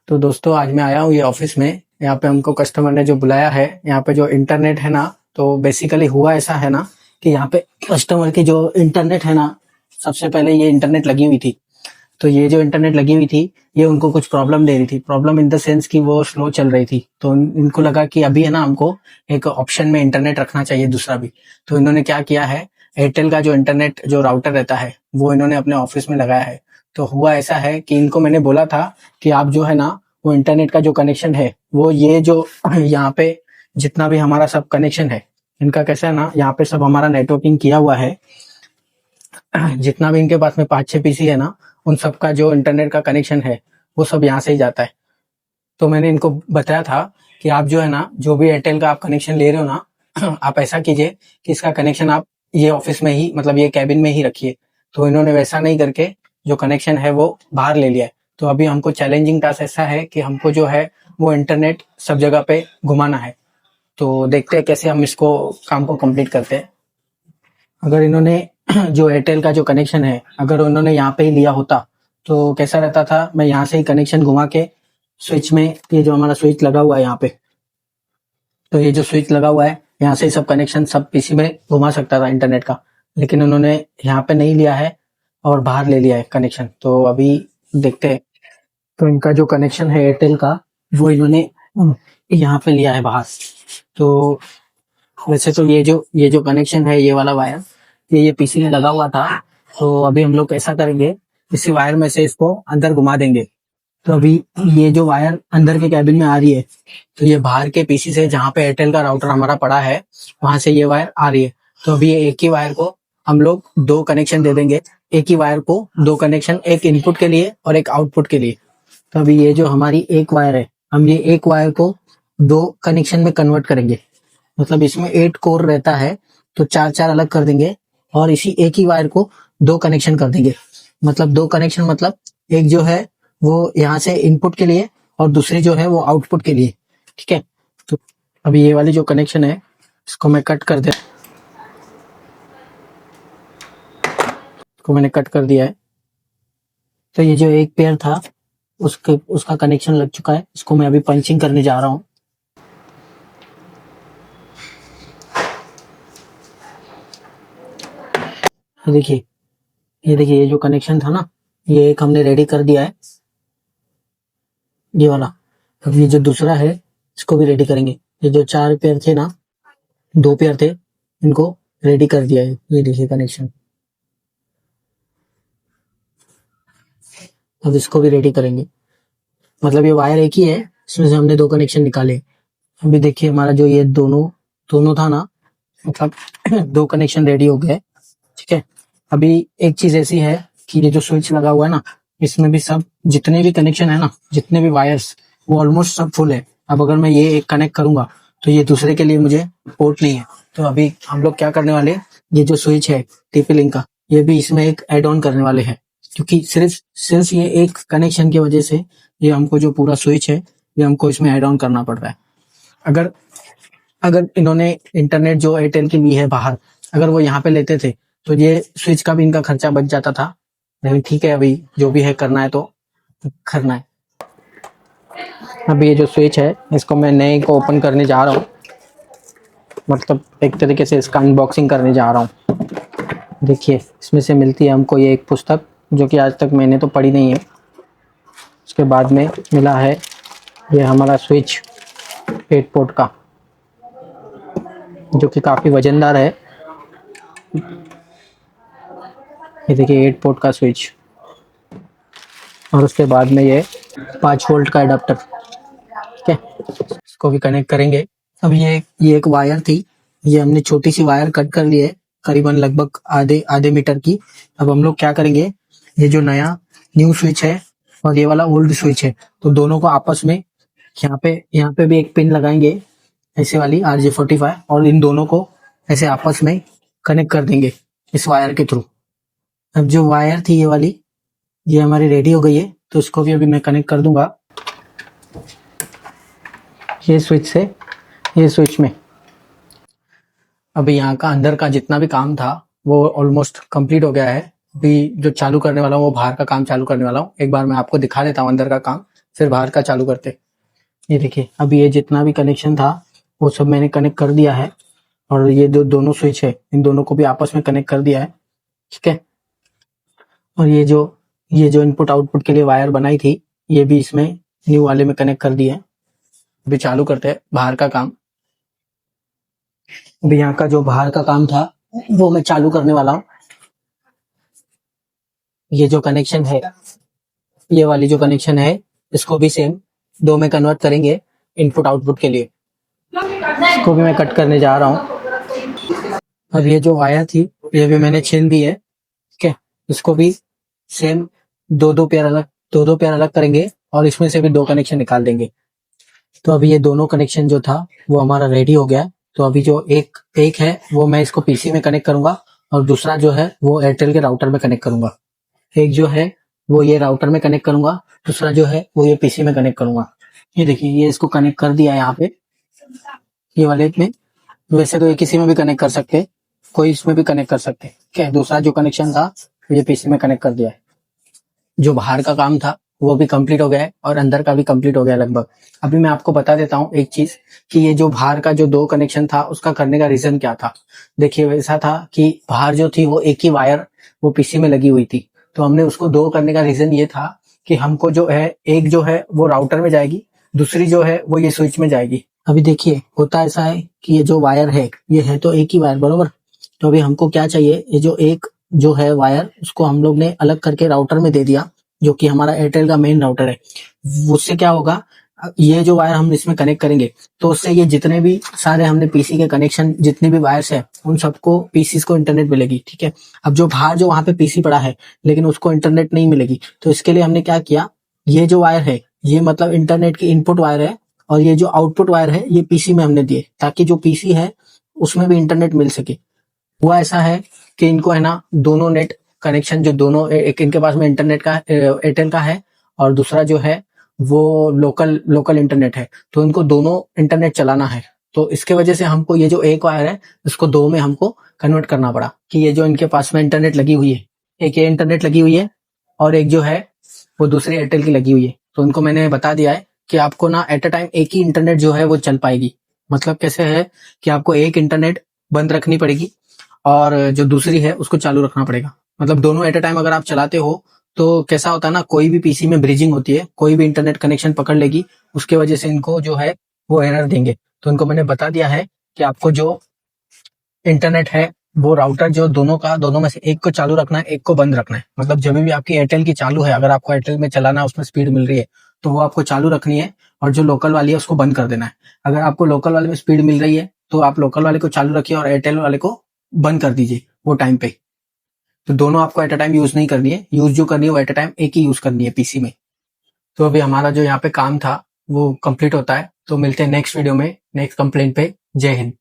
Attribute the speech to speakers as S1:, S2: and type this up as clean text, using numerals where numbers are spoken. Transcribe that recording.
S1: तो दोस्तों आज मैं आया हूँ ये ऑफिस में। यहाँ पे हमको कस्टमर ने जो बुलाया है, यहाँ पे जो इंटरनेट है ना, तो बेसिकली हुआ ऐसा है ना कि यहाँ पे कस्टमर की जो इंटरनेट है ना, सबसे पहले ये इंटरनेट लगी हुई थी। तो ये जो इंटरनेट लगी हुई थी, ये उनको कुछ प्रॉब्लम दे रही थी। प्रॉब्लम इन द सेंस कि वो स्लो चल रही थी। तो इनको लगा कि अभी है ना, हमको एक ऑप्शन में इंटरनेट रखना चाहिए दूसरा भी। तो इन्होंने क्या किया है, एयरटेल का जो इंटरनेट जो राउटर रहता है वो इन्होंने अपने ऑफिस में लगाया है। तो हुआ ऐसा है कि इनको मैंने बोला था कि आप जो है ना, वो इंटरनेट का जो कनेक्शन है वो ये जो यहाँ पे जितना भी हमारा सब कनेक्शन है, इनका कैसा है ना, यहाँ पे सब हमारा नेटवर्किंग किया हुआ है। जितना भी इनके पास में 5-6 पीसी है ना, उन सब का जो इंटरनेट का कनेक्शन है वो सब यहाँ से ही जाता है। तो मैंने इनको बताया था कि आप जो है ना, जो भी एयरटेल का आप कनेक्शन ले रहे हो ना, आप ऐसा कीजिए कि इसका कनेक्शन आप ये ऑफिस में ही, मतलब ये कैबिन में ही रखिए। तो इन्होंने वैसा नहीं करके जो कनेक्शन है वो बाहर ले लिया है। तो अभी हमको चैलेंजिंग टास्क ऐसा है कि हमको जो है वो इंटरनेट सब जगह पे घुमाना है। तो देखते हैं कैसे हम इसको काम को कंप्लीट करते हैं। अगर इन्होंने जो एयरटेल का जो कनेक्शन है, अगर उन्होंने यहाँ पे ही लिया होता तो कैसा रहता था, मैं यहाँ से ही कनेक्शन घुमा के स्विच में, ये जो हमारा स्विच लगा हुआ है यहाँ पे, तो ये जो स्विच लगा हुआ है यहाँ से सब कनेक्शन सब पीसी में घुमा सकता था इंटरनेट का। लेकिन उन्होंने यहाँ पे नहीं लिया है और बाहर ले लिया है कनेक्शन। तो अभी देखते हैं। तो इनका जो कनेक्शन है एयरटेल का, वो इन्होंने यहाँ पे लिया है बाहर। तो वैसे तो ये जो कनेक्शन है, ये वाला वायर, ये पीसी में लगा हुआ था। तो अभी हम लोग ऐसा करेंगे, इसी वायर में से इसको अंदर घुमा देंगे। तो अभी ये जो वायर अंदर के कैबिन में आ रही है, तो ये बाहर के पीसी से, जहाँ पे एयरटेल का राउटर हमारा पड़ा है, वहां से ये वायर आ रही है। तो अभी ये एक ही वायर को हम लोग दो कनेक्शन दे देंगे। एक ही वायर को दो कनेक्शन, एक इनपुट के लिए और एक आउटपुट के लिए। तो अभी ये जो हमारी एक वायर है, हम ये एक वायर को दो कनेक्शन में कन्वर्ट करेंगे। मतलब इसमें 8 कोर रहता है, तो 4-4 अलग कर देंगे और इसी एक ही वायर को दो कनेक्शन कर देंगे। मतलब दो कनेक्शन, मतलब एक जो है वो यहाँ से इनपुट के लिए और दूसरी जो है वो आउटपुट के लिए। ठीक है। तो अभी ये वाली जो कनेक्शन है, इसको मैं कट कर दे, इसको मैंने कट कर दिया है। तो ये जो एक पेयर था उसका कनेक्शन लग चुका है। इसको मैं अभी पंचिंग करने जा रहा हूँ। ये देखिए ये जो कनेक्शन था ना, ये एक हमने रेडी कर दिया है, ये वाला। अब ये जो दूसरा है, इसको भी रेडी करेंगे। ये जो 4 पेयर थे ना, 2 पेयर थे, इनको रेडी कर दिया है। ये देखिए कनेक्शन। अब इसको भी रेडी करेंगे। मतलब ये वायर एक ही है, इसमें से हमने दो कनेक्शन निकाले। अभी देखिए हमारा जो ये दोनों था ना, मतलब दो कनेक्शन रेडी हो गए। ठीक है। अभी एक चीज ऐसी है कि ये जो स्विच लगा हुआ है ना, इसमें भी सब जितने भी कनेक्शन है ना, जितने भी वायर्स, वो ऑलमोस्ट सब फुल है। अब अगर मैं ये एक कनेक्ट करूंगा तो ये दूसरे के लिए मुझे पोर्ट नहीं है। तो अभी हम लोग क्या करने वाले, ये जो स्विच है टीपी लिंक का, ये भी इसमें एक एड ऑन करने वाले हैं। क्योंकि सिर्फ ये एक कनेक्शन की वजह से ये हमको जो पूरा स्विच है, ये हमको इसमें एड ऑन करना पड़ रहा है। अगर अगर इन्होंने इंटरनेट जो एयरटेल की ली है बाहर, अगर वो यहाँ पे लेते थे तो ये स्विच का भी इनका खर्चा बच जाता था। लेकिन ठीक है, अभी जो भी है करना है तो करना है। अभी ये जो स्विच है, इसको मैं नए को ओपन करने जा रहा हूँ। मतलब एक तरीके से इसका अनबॉक्सिंग करने जा रहा हूँ। देखिए इसमें से मिलती है हमको ये एक पुस्तक, जो कि आज तक मैंने तो पढ़ी नहीं है। उसके बाद में मिला है ये हमारा स्विच 8 पोर्ट का, जो कि काफ़ी वजनदार है। ये देखिए 8 पोर्ट का स्विच, और उसके बाद में ये 5 वोल्ट का एडाप्टर। ठीक है, इसको भी कनेक्ट करेंगे। अब ये एक वायर थी, ये हमने छोटी सी वायर कट कर ली है, करीबन लगभग आधे मीटर की। अब हम लोग क्या करेंगे, ये जो न्यू स्विच है और ये वाला ओल्ड स्विच है, तो दोनों को आपस में यहाँ पे भी एक पिन लगाएंगे, ऐसे वाली RJ45, और इन दोनों को ऐसे आपस में कनेक्ट कर देंगे इस वायर के थ्रू। अब जो वायर थी ये वाली, ये हमारी रेडी हो गई है। तो इसको भी अभी मैं कनेक्ट कर दूंगा ये स्विच से ये स्विच में। अभी यहाँ का अंदर का जितना भी काम था वो ऑलमोस्ट कंप्लीट हो गया है। अभी जो चालू करने वाला हूँ, वो बाहर का काम चालू करने वाला हूँ। एक बार मैं आपको दिखा देता हूँ अंदर का काम, फिर बाहर का चालू करते। ये देखिए अभी ये जितना भी कनेक्शन था वो सब मैंने कनेक्ट कर दिया है, और ये दोनों स्विच है इन दोनों को भी आपस में कनेक्ट कर दिया है, ठीक है। और ये जो इनपुट आउटपुट के लिए वायर बनाई थी ये भी इसमें न्यू वाले में कनेक्ट कर दिया है। अभी चालू करते हैं बाहर का काम। अभी यहाँ का जो बाहर का काम था वो मैं चालू करने वाला हूँ। ये जो कनेक्शन है, ये वाली जो कनेक्शन है इसको भी सेम 2 में कन्वर्ट करेंगे इनपुट आउटपुट के लिए। इसको भी मैं कट करने जा रहा हूँ। अब ये जो वायर थी ये भी मैंने छील दी है, ठीक है। इसको भी सेम दो दो पेयर अलग करेंगे और इसमें से भी 2 कनेक्शन निकाल देंगे। तो अभी ये दोनों कनेक्शन जो था वो हमारा रेडी हो गया है। तो अभी जो एक है वो मैं इसको पीसी में कनेक्ट करूंगा और दूसरा जो है वो एयरटेल के राउटर में कनेक्ट करूंगा। एक जो है वो ये राउटर में कनेक्ट करूंगा, दूसरा जो है वो ये पीसी में कनेक्ट करूंगा। ये देखिए ये इसको कनेक्ट कर दिया है यहाँ पे, ये वाले में। वैसे तो ये किसी में भी कनेक्ट कर सकते हैं, कोई इसमें भी कनेक्ट कर सकते हैं, ठीक है। दूसरा जो कनेक्शन था ये पीसी में कनेक्ट कर दिया है। जो बाहर का काम था वो भी कंप्लीट हो गया है और अंदर का भी कंप्लीट हो गया लगभग। अभी मैं आपको बता देता हूँ एक चीज कि ये जो बाहर का जो 2 कनेक्शन था उसका करने का रीजन क्या था। देखिए वैसा था कि बाहर जो थी वो एक ही वायर वो पीसी में लगी हुई थी, तो हमने उसको 2 करने का रीजन ये था कि हमको जो है एक जो है वो राउटर में जाएगी, दूसरी जो है वो ये स्विच में जाएगी। अभी देखिए होता ऐसा है कि ये जो वायर है ये है तो एक ही वायर बरोबर। तो अभी हमको क्या चाहिए, ये जो एक जो है वायर उसको हम लोग ने अलग करके राउटर में दे दिया, जो कि हमारा एयरटेल का मेन राउटर है। उससे क्या होगा, ये जो वायर हम इसमें कनेक्ट करेंगे तो उससे ये जितने भी सारे हमने पीसी के कनेक्शन जितने भी वायर्स है उन सबको पीसी को इंटरनेट मिलेगी, ठीक है। अब जो बाहर जो वहां पे पीसी पड़ा है लेकिन उसको इंटरनेट नहीं मिलेगी, तो इसके लिए हमने क्या किया, ये जो वायर है ये मतलब इंटरनेट की इनपुट वायर है और ये जो आउटपुट वायर है ये पीसी में हमने दिए, ताकि जो पीसी है उसमें भी इंटरनेट मिल सके। हुआ ऐसा है कि इनको है ना दोनों नेट कनेक्शन जो दोनों एक इनके पास में इंटरनेट का एयरटेल का है और दूसरा जो है वो लोकल इंटरनेट है, तो इनको दोनों इंटरनेट चलाना है। तो इसके वजह से हमको ये जो एक वायर है इसको 2 में हमको कन्वर्ट करना पड़ा कि ये जो इनके पास में इंटरनेट लगी हुई है, एक ये इंटरनेट लगी हुई है और एक जो है वो दूसरी एयरटेल की लगी हुई है। तो उनको मैंने बता दिया है कि आपको ना एट अ टाइम एक ही इंटरनेट जो है वो चल पाएगी। मतलब कैसे है कि आपको एक इंटरनेट बंद रखनी पड़ेगी और जो दूसरी है उसको चालू रखना पड़ेगा। मतलब दोनों एट अ टाइम अगर आप चलाते हो तो कैसा होता है ना, कोई भी पीसी में ब्रिजिंग होती है, कोई भी इंटरनेट कनेक्शन पकड़ लेगी, उसके वजह से इनको जो है वो एरर देंगे। तो इनको मैंने बता दिया है कि आपको जो इंटरनेट है वो राउटर जो दोनों में से एक को चालू रखना है, एक को बंद रखना है। मतलब जब भी आपकी एयरटेल की चालू है, अगर आपको एयरटेल में चलाना है उसमें स्पीड मिल रही है तो वो आपको चालू रखनी है और जो लोकल वाली है उसको बंद कर देना है। अगर आपको लोकल वाले में स्पीड मिल रही है तो आप लोकल वाले को चालू रखिए और एयरटेल वाले को बंद कर दीजिए वो टाइम पे। तो दोनों आपको एट अ टाइम यूज नहीं करनी है, यूज जो करनी है वो एट अ टाइम एक ही यूज करनी है पीसी में। तो अभी हमारा जो यहाँ पे काम था वो कंप्लीट होता है। तो मिलते हैं नेक्स्ट वीडियो में नेक्स्ट कंप्लेंट पे। जय हिंद।